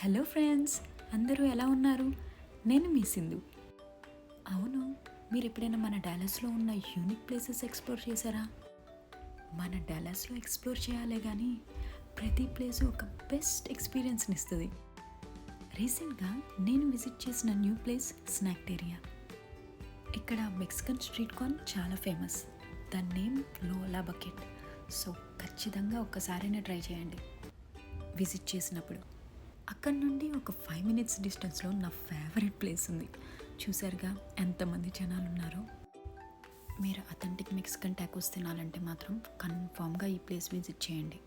Hello friends, అందరూ ఎలా ఉన్నారు? నేను మీ సింధు. అవును, మీరు ఎప్పుడైనా మన డాలస్లో ఉన్న యూనిక్ ప్లేసెస్ ఎక్స్ప్లోర్ చేశారా? మన డాలస్లో ఎక్స్ప్లోర్ చేయాలే కానీ ప్రతి ప్లేస్ ఒక బెస్ట్ ఎక్స్పీరియన్స్ని ఇస్తుంది. రీసెంట్గా నేను విజిట్ చేసిన న్యూ ప్లేస్ స్నాక్టేరియా. ఇక్కడ మెక్సికన్ స్ట్రీట్ కార్న్ చాలా ఫేమస్. దాని నేమ్ లోలా బకెట్. సో ఖచ్చితంగా ఒక్కసారైనా ట్రై చేయండి విజిట్ చేసినప్పుడు. అక్కడ నుండి ఒక 5 minutes డిస్టెన్స్లో నా ఫేవరెట్ ప్లేస్ ఉంది. చూసారుగా ఎంతమంది జనాలు ఉన్నారో. మీరు అథెంటిక్ మెక్సికన్ టాకోస్ తినాలంటే మాత్రం కన్ఫామ్గా ఈ ప్లేస్ విజిట్ చేయండి.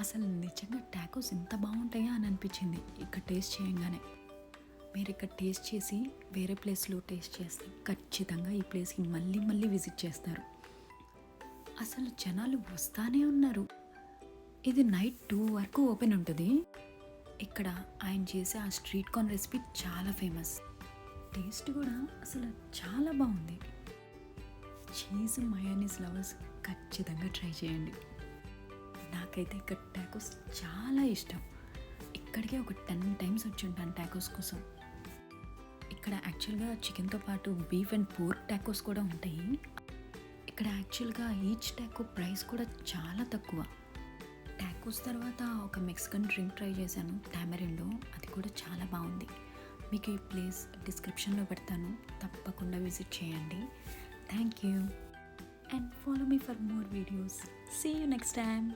అసలు నిజంగా టాకోస్ ఇంత బాగుంటాయా అని అనిపించింది ఇక్కడ టేస్ట్ చేయంగానే. మీరు ఇక్కడ టేస్ట్ చేసి వేరే ప్లేస్లో టేస్ట్ చేస్తే ఖచ్చితంగా ఈ ప్లేస్కి మళ్ళీ మళ్ళీ విజిట్ చేస్తారు. అసలు జనాలు వస్తానే ఉన్నారు. ఇది నైట్ 2 వరకు ఓపెన్ ఉంటుంది. ఇక్కడ ఆయన చేసే ఆ స్ట్రీట్ కార్న్ రెసిపీ చాలా ఫేమస్. టేస్ట్ కూడా అసలు చాలా బాగుంది. చీజ్ మయోనీస్ లవర్స్ ఖచ్చితంగా ట్రై చేయండి. నాకైతే ఇక్కడ టాకోస్ చాలా ఇష్టం. ఇక్కడికే ఒక 10 times వచ్చి ఉంటాను టాకోస్ కోసం. ఇక్కడ యాక్చువల్గా చికెన్తో పాటు బీఫ్ అండ్ పోర్క్ టాకోస్ కూడా ఉంటాయి. ఇక్కడ యాక్చువల్గా ఈచ్ టాకో ప్రైస్ కూడా చాలా తక్కువ. టాకోస్ తర్వాత ఒక మెక్సికన్ డ్రింక్ ట్రై చేశాను, టామరిండో. అది కూడా చాలా బాగుంది. మీకు ఈ ప్లేస్ డిస్క్రిప్షన్లో పెడతాను, తప్పకుండా విజిట్ చేయండి. Thank you and follow me for more videos. See you next time.